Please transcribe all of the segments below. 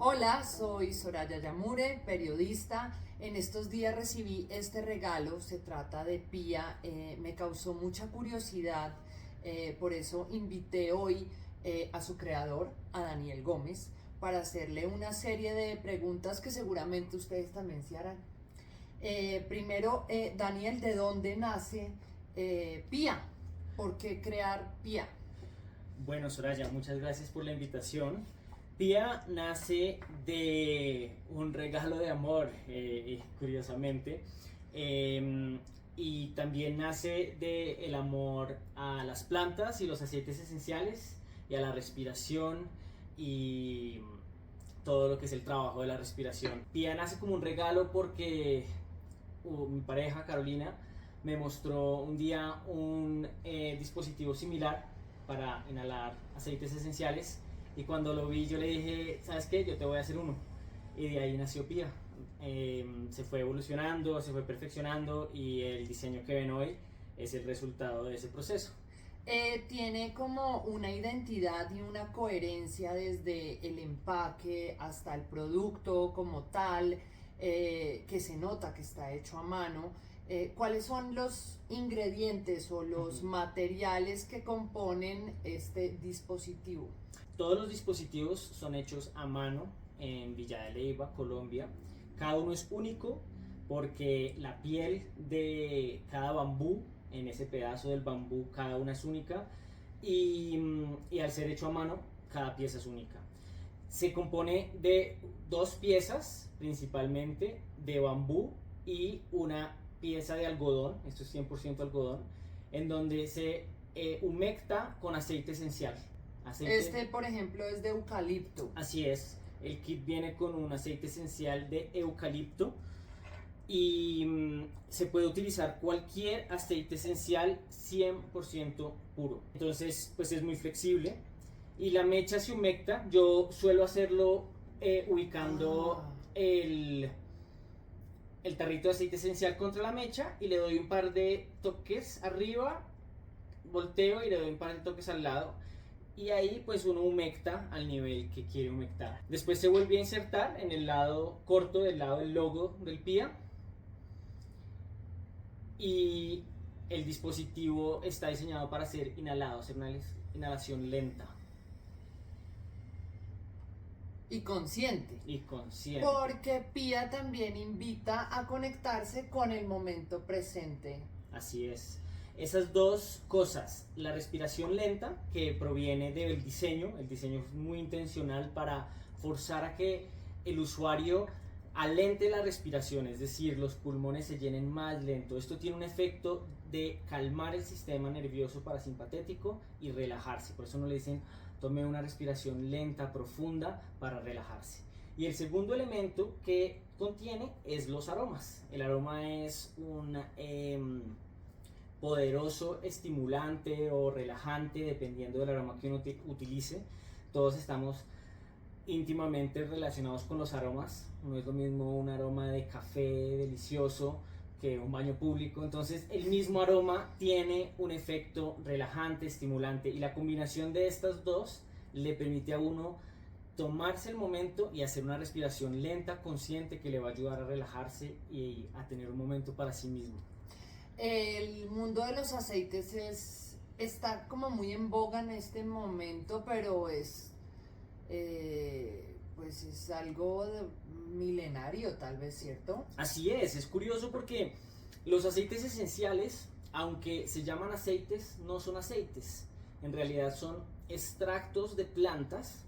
Hola, soy Soraya Yamure, periodista. En estos días recibí este regalo, se trata de Pía, me causó mucha curiosidad, por eso invité hoy a su creador, a Daniel Gómez, para hacerle una serie de preguntas que seguramente ustedes también se harán. Primero, Daniel, ¿de dónde nace Pía? ¿Por qué crear Pía? Bueno, Soraya, muchas gracias por la invitación. Pía nace de un regalo de amor, curiosamente, eh, y también nace del amor a las plantas y los aceites esenciales y a la respiración y todo lo que es el trabajo de la respiración. Pía nace como un regalo porque mi pareja Carolina me mostró un día un dispositivo similar para inhalar aceites esenciales y cuando lo vi yo le dije, ¿sabes qué? Yo te voy a hacer uno. Y de ahí nació Pía. Se fue evolucionando, se fue perfeccionando y el diseño que ven hoy es el resultado de ese proceso. Tiene como una identidad y una coherencia desde el empaque hasta el producto como tal, que se nota que está hecho a mano. ¿Cuáles son los ingredientes o los Ujú. materiales que componen este dispositivo? Todos los dispositivos son hechos a mano en Villa de Leyva, Colombia. Cada uno es único porque la piel de cada bambú, en ese pedazo del bambú, cada una es única y al ser hecho a mano, cada pieza es única. Se compone de dos piezas principalmente de bambú y una pieza de algodón, esto es 100% algodón, en donde se humecta con aceite esencial. Aceite. Este, por ejemplo, es de eucalipto. Así es, el kit viene con un aceite esencial de eucalipto y se puede utilizar cualquier aceite esencial 100% puro. Entonces, pues es muy flexible y la mecha se humecta. Yo suelo hacerlo ubicando Ah, el tarrito de aceite esencial contra la mecha y le doy un par de toques arriba, volteo y le doy un par de toques al lado y ahí pues uno humecta al nivel que quiere humectar. Después se vuelve a insertar en el lado corto del lado del logo del PIA y el dispositivo está diseñado para ser inhalado, hacer una inhalación lenta y consciente. y consciente. Porque Pía también invita a conectarse con el momento presente. Así es. Esas dos cosas, la respiración lenta, que proviene del diseño, el diseño es muy intencional para forzar a que el usuario alente la respiración, es decir, los pulmones se llenen más lento. Esto tiene un efecto de calmar el sistema nervioso parasimpatético y relajarse. Por eso no le dicen tome una respiración lenta, profunda para relajarse. Y el segundo elemento que contiene es los aromas. El aroma es un poderoso estimulante o relajante dependiendo del aroma que uno utilice. Todos estamos íntimamente relacionados con los aromas. No es lo mismo un aroma de café delicioso que un baño público. Entonces el mismo aroma tiene un efecto relajante, estimulante y la combinación de estas dos le permite a uno tomarse el momento y hacer una respiración lenta, consciente que le va a ayudar a relajarse y a tener un momento para sí mismo. El mundo de los aceites está como muy en boga en este momento, pero pues es algo milenario tal vez, ¿cierto? Así es curioso porque los aceites esenciales, aunque se llaman aceites, no son aceites. En realidad son extractos de plantas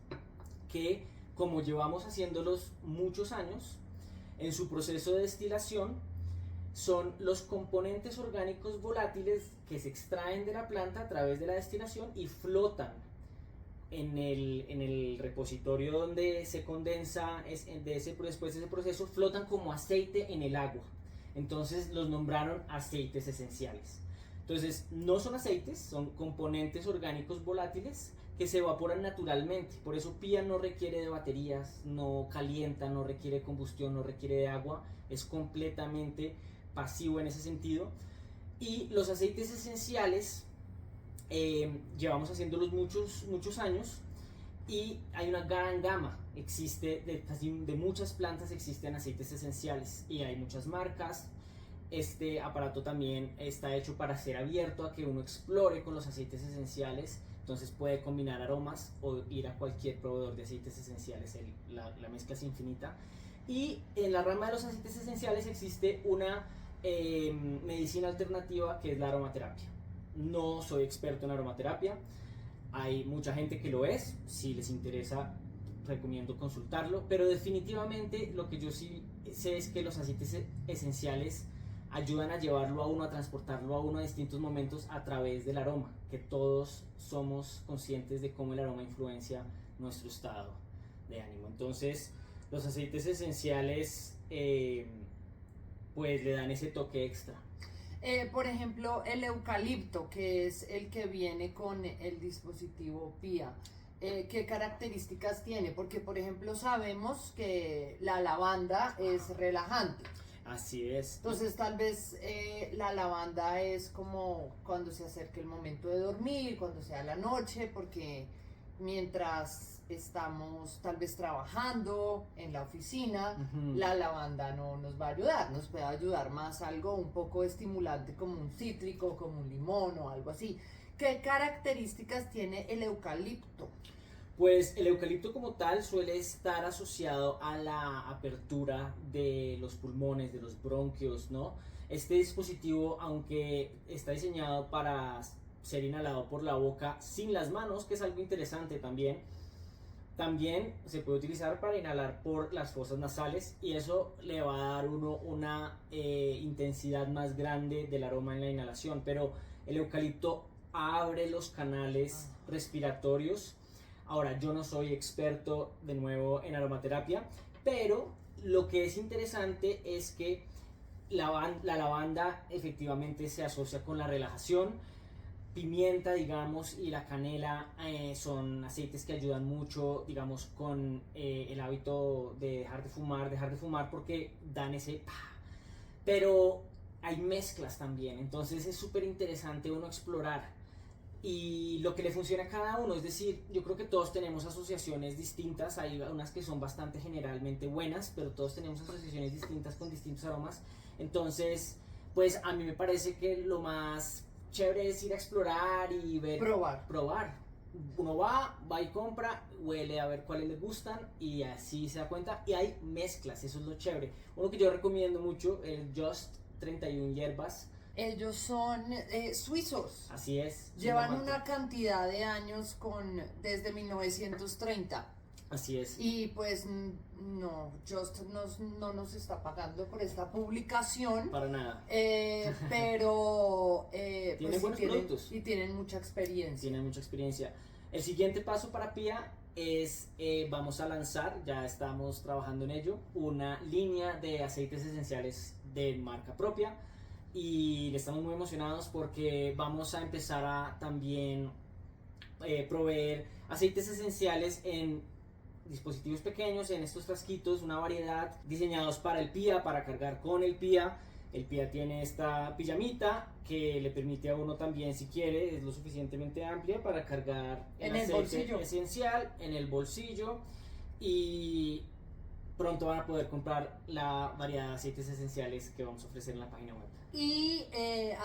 que, como llevamos haciéndolos muchos años, en su proceso de destilación son los componentes orgánicos volátiles que se extraen de la planta a través de la destilación y flotan en el repositorio donde se condensa después de ese proceso, flotan como aceite en el agua. Entonces los nombraron aceites esenciales. Entonces no son aceites, son componentes orgánicos volátiles que se evaporan naturalmente. Por eso Pía no requiere de baterías, no calienta, no requiere combustión, no requiere de agua. Es completamente pasivo en ese sentido. Y los aceites esenciales llevamos haciéndolos muchos años y hay una gran gama, existe de muchas plantas existen aceites esenciales y hay muchas marcas. Este aparato también está hecho para ser abierto a que uno explore con los aceites esenciales, entonces puede combinar aromas o ir a cualquier proveedor de aceites esenciales, la mezcla es infinita. Y en la rama de los aceites esenciales existe una medicina alternativa que es la aromaterapia. No soy experto en aromaterapia, hay mucha gente que lo es, si les interesa recomiendo consultarlo, pero definitivamente lo que yo sí sé es que los aceites esenciales ayudan a llevarlo a uno, a transportarlo a uno a distintos momentos a través del aroma, que todos somos conscientes de cómo el aroma influencia nuestro estado de ánimo. Entonces, los aceites esenciales pues le dan ese toque extra. Por ejemplo, el eucalipto, que es el que viene con el dispositivo PIA, ¿qué características tiene? Porque, por ejemplo, sabemos que la lavanda es relajante. Así es. Entonces, tal vez la lavanda es como cuando se acerque el momento de dormir, cuando sea la noche, porque mientras estamos tal vez trabajando en la oficina, la lavanda no nos va a ayudar, nos puede ayudar más algo un poco estimulante como un cítrico, como un limón o algo así. ¿Qué características tiene el eucalipto? Pues el eucalipto como tal suele estar asociado a la apertura de los pulmones, de los bronquios, ¿no? Este dispositivo, aunque está diseñado para ser inhalado por la boca sin las manos, que es algo interesante también se puede utilizar para inhalar por las fosas nasales y eso le va a dar uno una intensidad más grande del aroma en la inhalación, pero el eucalipto abre los canales respiratorios. Ahora, yo no soy experto de nuevo en aromaterapia, pero lo que es interesante es que la lavanda efectivamente se asocia con la relajación. Pimienta, digamos, y la canela son aceites que ayudan mucho, digamos, con el hábito de dejar de fumar porque dan ese... Pero hay mezclas también, entonces es súper interesante uno explorar y lo que le funciona a cada uno, es decir, yo creo que todos tenemos asociaciones distintas, hay unas que son bastante generalmente buenas, pero todos tenemos asociaciones distintas con distintos aromas, entonces, pues a mí me parece que lo más chévere es ir a explorar y ver, probar. Uno va y compra, huele a ver cuáles le gustan y así se da cuenta. Y hay mezclas, eso es lo chévere. Uno que yo recomiendo mucho, el Just 31 hierbas. Ellos son suizos. Así es. Llevan una cantidad de años desde 1930. Así es. Y pues no, Just no nos está pagando por esta publicación. Para nada. Pero tienen pues buenos productos. Y tienen mucha experiencia. Tienen mucha experiencia. El siguiente paso para PIA es, vamos a lanzar, ya estamos trabajando en ello, una línea de aceites esenciales de marca propia. Y estamos muy emocionados porque vamos a empezar a también proveer aceites esenciales en dispositivos pequeños, en estos frasquitos, una variedad diseñados para el PIA, para cargar con el PIA. El PIA tiene esta pijamita que le permite a uno también, si quiere, es lo suficientemente amplia para cargar en el bolsillo esencial en el bolsillo y pronto van a poder comprar la variedad de aceites esenciales que vamos a ofrecer en la página web. Y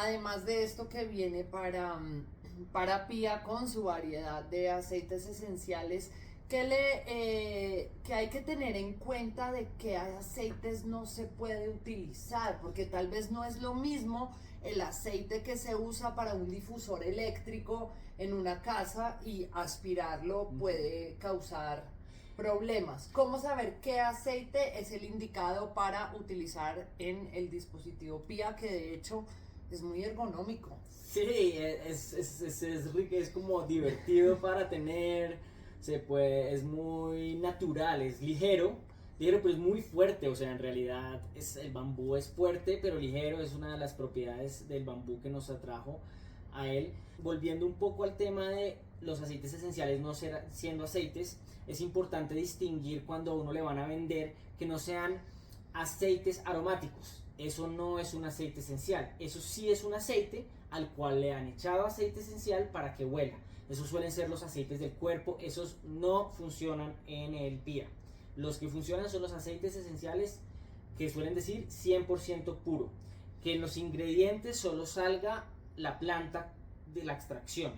además de esto que viene para PIA con su variedad de aceites esenciales, que hay que tener en cuenta de qué aceites no se puede utilizar, porque tal vez no es lo mismo el aceite que se usa para un difusor eléctrico en una casa y aspirarlo puede causar problemas. ¿Cómo saber qué aceite es el indicado para utilizar en el dispositivo PIA, que de hecho es muy ergonómico? Sí, es como divertido para tener, es muy natural, es ligero pero es muy fuerte, o sea, en realidad el bambú es fuerte pero ligero, es una de las propiedades del bambú que nos atrajo a él. Volviendo un poco al tema de los aceites esenciales no siendo aceites, es importante distinguir cuando a uno le van a vender que no sean aceites aromáticos. Eso no es un aceite esencial, eso sí es un aceite al cual le han echado aceite esencial para que huela. Esos suelen ser los aceites del cuerpo, esos no funcionan en el PIA. Los que funcionan son los aceites esenciales que suelen decir 100% puro, que en los ingredientes solo salga la planta de la extracción,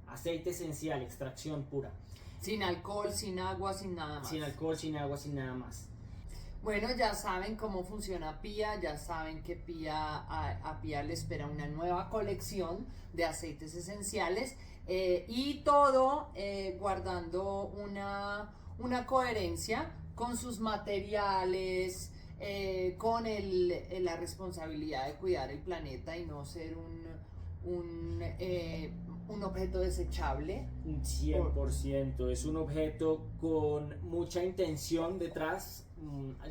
aceite esencial, extracción pura. Sin alcohol, sin agua, sin nada más. Sin alcohol, sin agua, sin nada más. Bueno, ya saben cómo funciona PIA, ya saben que a PIA le espera una nueva colección de aceites esenciales y todo guardando una coherencia con sus materiales, con la responsabilidad de cuidar el planeta y no ser un objeto desechable. 100%, es un objeto con mucha intención detrás.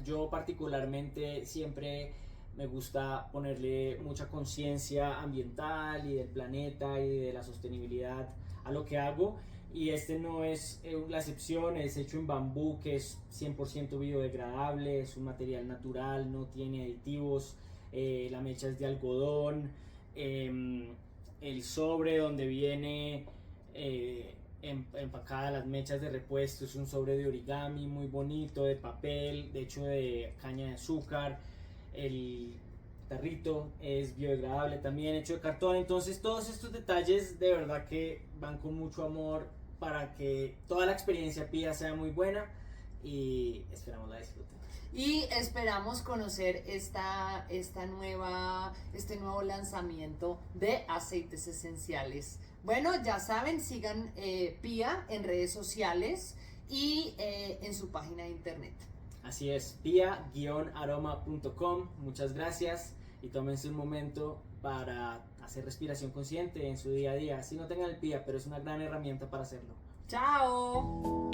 Yo particularmente siempre me gusta ponerle mucha conciencia ambiental y del planeta y de la sostenibilidad a lo que hago, y este no es la excepción. Es hecho en bambú, que es 100% biodegradable, es un material natural, no tiene aditivos, la mecha es de algodón, el sobre donde viene empacada las mechas de repuesto es un sobre de origami muy bonito, de papel, de hecho de caña de azúcar. El tarrito es biodegradable también, hecho de cartón. Entonces todos estos detalles de verdad que van con mucho amor para que toda la experiencia PIA sea muy buena, y esperamos la disfruten. Y esperamos conocer este nuevo lanzamiento de aceites esenciales. Bueno, ya saben, sigan PIA en redes sociales y en su página de internet. Así es, pia-aroma.com. Muchas gracias y tómense un momento para hacer respiración consciente en su día a día. Si no tengan el PIA, pero es una gran herramienta para hacerlo. ¡Chao!